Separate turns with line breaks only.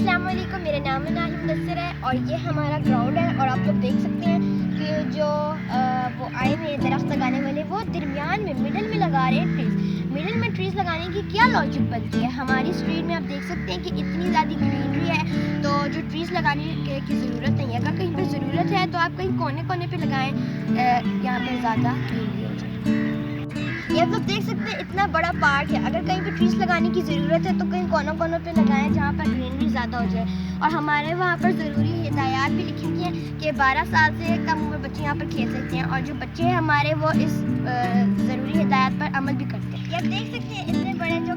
अस्सलाम वालेकुम, मेरा नाम नाहिम मुदस्सिर है और ये हमारा ग्राउंड है। और आप लोग देख सकते हैं कि जो वो आए हुए हैं दरख्त लगाने वाले, वो दरमियान में मिडल में लगा रहे हैं ट्रीज़। मिडल में ट्रीज़ लगाने की क्या लॉजिक बनती है? हमारी स्ट्रीट में आप देख सकते हैं कि इतनी ज़्यादा ग्रीनरी है, तो जो ट्रीज़ लगाने की ज़रूरत नहीं है। अगर कहीं पर ज़रूरत है तो आप कहीं कोने कोने पर लगाएँ, यहाँ पर ज़्यादा ग्रीनरी हो जाए। ये आप लोग देख सकते हैं इतना बड़ा पार्क है। अगर कहीं पे ट्रीज़ लगाने की ज़रूरत है तो कहीं कोनों कोनों पे लगाएं जहाँ पर ग्रीनरी ज़्यादा हो जाए। और हमारे वहाँ पर ज़रूरी हिदायत भी लिखी हुई हैं कि 12 साल से कम उम्र बच्चे यहाँ पर खेल सकते हैं, और जो बच्चे हैं हमारे वो इस ज़रूरी हिदायत पर अमल भी करते हैं। ये आप देख सकते हैं इतने बड़े जो